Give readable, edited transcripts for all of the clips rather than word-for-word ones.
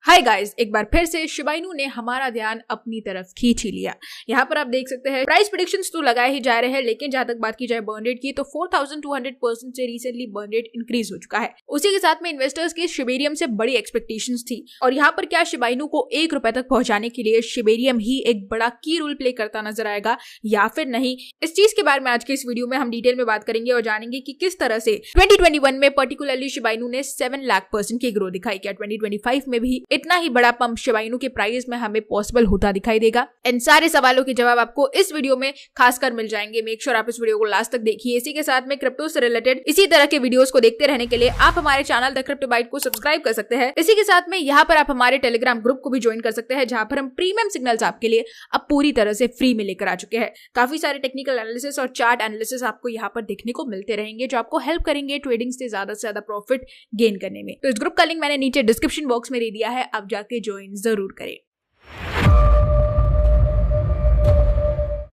Hi guys, एक बार फिर से शिबा इनू ने हमारा ध्यान अपनी तरफ खींच ही लिया। यहाँ पर आप देख सकते हैं प्राइस प्रेडिक्शंस तो लगाए ही जा रहे हैं, लेकिन जहां तक बात की जाए बर्न रेट की तो 4200% से रिसेंटली बर्न रेट इंक्रीज हो चुका है। उसी के साथ में इन्वेस्टर्स की शिबेरियम से बड़ी एक्सपेक्टेशंस थी और यहाँ पर क्या शिबा इनू को ₹1 तक पहुंचाने के लिए शिबेरियम ही एक बड़ा की रोल प्ले करता नजर आएगा या फिर नहीं, इस चीज के बारे में आज के इस वीडियो में हम डिटेल में बात करेंगे और जानेंगे कि किस तरह से 2021 में पर्टिकुलरली शिबा इनू ने 7 लाख % की ग्रोथ दिखाई। क्या 2025 में भी इतना ही बड़ा पंप शिबा इनू के प्राइस में हमें पॉसिबल होता दिखाई देगा? इन सारे सवालों के जवाब आपको इस वीडियो में खासकर मिल जाएंगे। मेक श्योर आप इस वीडियो को लास्ट तक देखिए। इसी के साथ में क्रिप्टो से रिलेटेड इसी तरह के वीडियोस को देखते रहने के लिए आप हमारे चैनल द क्रिप्टो बाइट को सब्सक्राइब कर सकते हैं। इसी के साथ में यहाँ पर आप हमारे टेलीग्राम ग्रुप को भी ज्वाइन कर सकते हैं, जहां पर हम प्रीमियम सिग्नल्स आपके लिए अब पूरी तरह से फ्री में लेकर आ चुके हैं। काफी सारे टेक्निकल एनालिसिस और चार्ट एनालिसिस आपको यहाँ पर देखने को मिलते रहेंगे, जो आपको हेल्प करेंगे ट्रेडिंग से ज्यादा प्रॉफिट गेन करने में। तो इस ग्रुप का लिंक मैंने नीचे डिस्क्रिप्शन बॉक्स में दे दिया है, आप जाके ज्वाइन जरूर करें।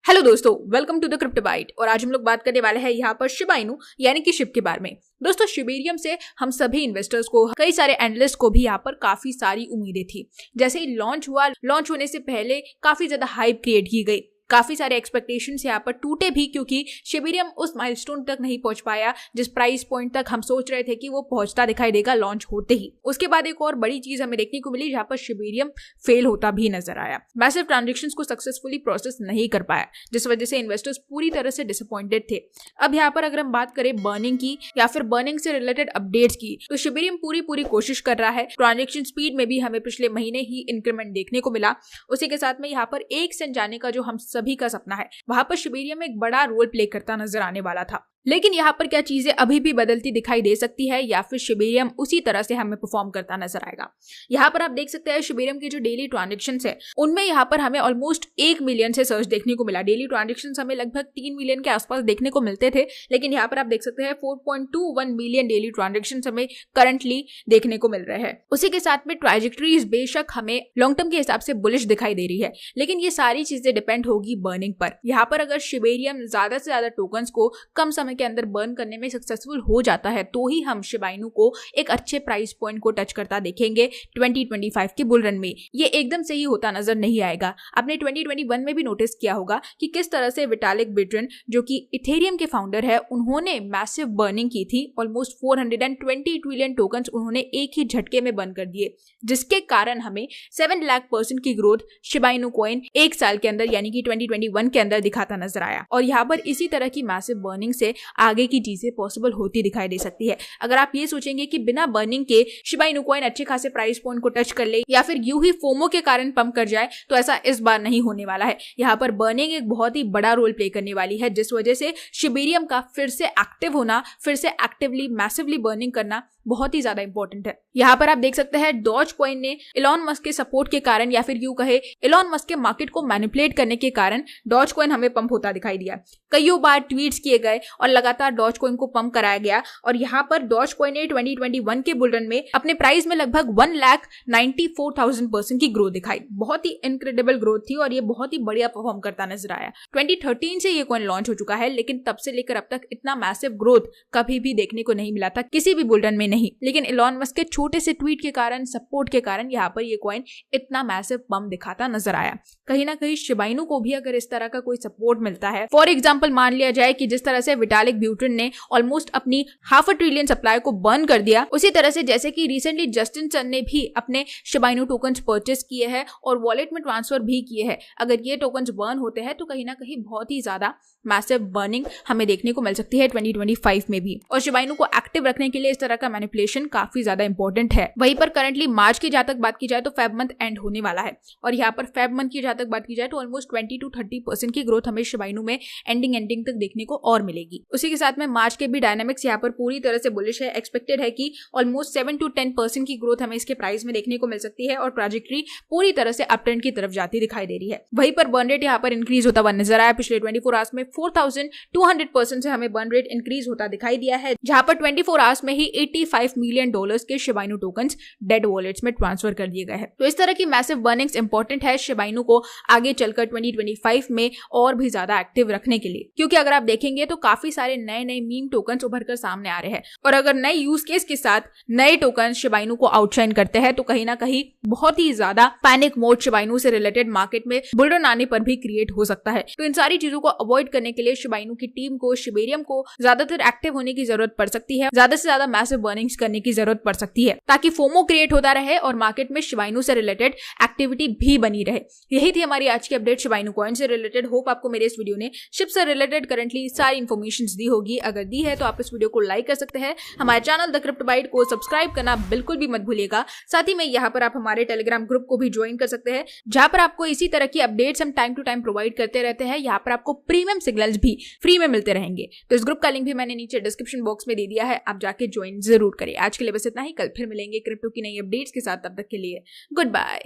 हेलो दोस्तों, welcome to the Crypto Byte. और आज हम लोग बात करने वाले हैं यहाँ पर शिबा इनू यानी कि शिब के बारे में। दोस्तों, शिबेरियम से हम सभी इन्वेस्टर्स को, कई सारे एनालिस्ट को भी यहाँ पर काफी सारी उम्मीदें थी। जैसे ही लॉन्च हुआ, लॉन्च होने से पहले काफी ज्यादा हाइप क्रिएट की गई, काफी सारे एक्सपेक्टेशंस यहाँ पर टूटे भी, क्योंकि शिबेरियम उस माइलस्टोन तक नहीं पहुंच पाया जिस प्राइस पॉइंट तक हम सोच रहे थे कि वो पहुंचता दिखाई देगा लॉन्च होते ही। उसके बाद एक और बड़ी चीज हमें देखने को मिली, जहां पर शिबेरियम फेल होता भी नजर आया। मैसिव ट्रांजेक्शंस को सक्सेसफुली प्रोसेस नहीं कर पाया, जिस वजह से इन्वेस्टर्स पूरी तरह से डिसअपॉइंटेड थे। अब यहाँ पर अगर हम बात करें बर्निंग की या फिर बर्निंग से रिलेटेड अपडेट्स की, तो शिबेरियम पूरी कोशिश कर रहा है। ट्रांजेक्शन स्पीड में भी हमें पिछले महीने ही इंक्रीमेंट देखने को मिला। उसी के साथ में यहाँ पर 1 सेंट जाने का जो हम सभी का सपना है, वहां पर शिबेरियम एक बड़ा रोल प्ले करता नजर आने वाला था। लेकिन यहाँ पर क्या चीजें अभी भी बदलती दिखाई दे सकती है या फिर शिबेरियम उसी तरह से हमें परफॉर्म करता नजर आएगा? यहाँ पर आप देख सकते हैं शिबेरियम की जो डेली ट्रांजेक्शंस है, उनमें यहाँ पर हमें ऑलमोस्ट 1 मिलियन से सर्च देखने को मिला। डेली ट्रांजेक्शंस हमें लगभग 3 मिलियन के आसपास देखने को मिलते थे, लेकिन यहाँ पर आप देख सकते हैं 4.21 मिलियन डेली ट्रांजेक्शंस हमें करंटली देखने को मिल रहे हैं। उसी के साथ में ट्राजेक्टरीज बेशक हमें लॉन्ग टर्म के हिसाब से बुलिश दिखाई दे रही है, लेकिन ये सारी चीजें डिपेंड होगी बर्निंग पर। यहाँ पर अगर शिबेरियम ज्यादा से ज्यादा टोकन्स को कम समय के अंदर बर्न करने में सक्सेसफुल हो जाता है, तो ही हम शिबा इनू को एक अच्छे प्राइस पॉइंट को टच करता देखेंगे 2025 के बुल रन में। ये एकदम से ही होता नजर नहीं आएगा। आपने 2021 में भी नोटिस किया होगा कि किस तरह से विटालिक बिटरन, जो कि इथेरियम के फाउंडर है, उन्होंने मैसिव बर्निंग की थी। ऑलमोस्ट 420 ट्रिलियन टोकन्स उन्होंने एक ही झटके में बर्न कर दिए, जिसके कारण हमें 7 लाख % की ग्रोथ शिबा इनू कॉइन 1 साल के अंदर यानी कि 2021 के अंदर दिखाता नजर आया। और यहाँ पर इसी तरह की मैसिव बर्निंग से आगे की चीजें पॉसिबल होती दिखाई दे सकती है। अगर आप ये सोचेंगे कि बिना बर्निंग के शिबा इनू कॉइन अच्छे खासे प्राइस पॉइंट को टच कर ले या फिर यूं ही फोमो के कारण पंप कर जाए, तो ऐसा इस बार नहीं होने वाला है। यहाँ पर बर्निंग एक बहुत ही बड़ा रोल प्ले करने वाली है, जिस वजह से शिबेरियम का फिर से एक्टिव होना, फिर से एक्टिवली मैसिवली बर्निंग करना बहुत ही ज्यादा इंपॉर्टेंट है। यहाँ पर आप देख सकते हैं डॉज कॉइन ने इलॉन मस्क के सपोर्ट के कारण या फिर यूं कहे इलॉन मस्क के मार्केट को मैनिपुलेट करने के कारण डॉज कॉइन हमें पंप होता दिखाई दिया। कईयों बार ट्वीट्स किए गए और लगातार डॉज कॉइन को पंप कराया गया, और यहाँ पर डॉज कॉइन ने 2021 के बुल रन में अपने प्राइस में लगभग 1,94,000% की ग्रोथ दिखाई। बहुत ही इनक्रेडिबल ग्रोथ थी और ये बहुत ही बढ़िया परफॉर्म करता नजर आया। 2013 से ये कॉइन लॉन्च हो चुका है, लेकिन तब से लेकर अब तक इतना मैसिव ग्रोथ कभी भी देखने को नहीं मिला था किसी भी बुल रन में नहीं। लेकिन इलॉन मस्क के छोटे से ट्वीट के कारण, सपोर्ट के कारण यहाँ पर ये कॉइन इतना मैसिव पंप दिखाता नजर आया। कहीं ना कहीं शिबा इनू को भी अगर इस तरह का कोई सपोर्ट मिलता है, फॉर एग्जांपल मान लिया जाए कि जिस तरह से विटालिक बिटरन ने ऑलमोस्ट अपनी 500 ट्रिलियन सप्लाई को बर्न कर दिया, उसी तरह से जैसे कि रिसेंटली जस्टिन सन ने भी अपने शिबा इनू टोकन्स परचेस किए हैं और वॉलेट में ट्रांसफर भी किए हैं, अगर ये टोकन्स बर्न होते हैं तो कहीं ना कहीं बहुत ही ज्यादा मैसिव बर्निंग हमें देखने को मिल सकती है 2025 में भी। और शिबा इनू को एक्टिव रखने के लिए इस तरह का मैनिपुलेशन काफी ज्यादा इंपॉर्टेंट है। वहीं पर करंटली मार्च की जहां तक बात की जाए तो फेब मंथ एंड होने वाला है, और यहाँ पर फेब मंथ की जहां तक बात की जाए तो ऑलमोस्ट 20 to 30% की ग्रोथ हमें शिबा इनू में एंडिंग तक देखने को और मिलेगी। उसी के साथ में मार्च के भी डायनामिक्स यहाँ पर पूरी तरह से बुलिश है। एक्सपेक्टेड है कि ऑलमोस्ट 7 to 10% की ग्रोथ हमें इसके प्राइस में देखने को मिल सकती है और ट्राजेक्टरी पूरी तरह से अप ट्रेंड की तरफ जाती दिखाई दे रही है। वहीं पर बर्न रेट यहाँ पर इंक्रीज होता हुआ नजर आया। पिछले 24 आवर्स में 4200% से हमें बर्न रेट इंक्रीज होता दिखाई दिया है, जहां पर 24 आवर्स में ही $25 मिलियन के Shiba Inu tokens dead wallets में ट्रांसफर कर दिए गए हैं। तो इस तरह की मैसिव बर्निंग्स इंपॉर्टेंट है शिबा इनू को आगे चलकर 2025 में और भी ज्यादा एक्टिव रखने के लिए, क्योंकि अगर आप देखेंगे तो काफी सारे नए नए मीम टोकन्स उभर कर सामने आ रहे हैं और अगर नए यूज केस के साथ नए टोकन शिबा इनू को आउटशाइन करते हैं तो कहीं ना कहीं बहुत ही ज्यादा पैनिक मोड शिबा इनू से रिलेटेड मार्केट में बुलरन आने पर भी क्रिएट हो सकता है। तो इन सारी चीजों को अवॉइड करने के लिए शिबा इनू की टीम को, शिबेरियम को ज्यादातर एक्टिव होने की जरूरत पड़ सकती है, ज्यादा से ज्यादा मैसिव बर्निंग्स करने की जरूरत पड़ सकती है ताकि फोमो क्रिएट होता रहे और मार्केट में शिबा इनू से रिलेटेड एक्टिविटी भी बनी रहे। यही थी हमारी आज की अपडेट शिबा इनू कॉइन से रिलेटेड। होप आपको मेरे इस वीडियो ने शिप से रिलेटेड करंटली सारी इन्फॉर्मेशन दी होगी। अगर दी है तो आप इस वीडियो को लाइक कर सकते हैं। हमारे चैनल द क्रिप्टो बाइट को सब्सक्राइब करना बिल्कुल भी मत भूलिएगा। साथ ही में यहाँ पर आप हमारे टेलीग्राम ग्रुप को भी ज्वाइन कर सकते हैं, जहां पर आपको इसी तरह की अपडेट्स हम टाइम टू टाइम प्रोवाइड करते रहते हैं। यहाँ पर आपको प्रीमियम सिग्नल्स भी फ्री में मिलते रहेंगे। तो इस ग्रुप का लिंक भी मैंने नीचे डिस्क्रिप्शन बॉक्स में दे दिया है, आप जाके ज्वाइन जरूर करें। आज के लिए बस इतना ही, कल फिर मिलेंगे क्रिप्टो की नई अपडेट्स के साथ। तब तक के लिए गुड बाय।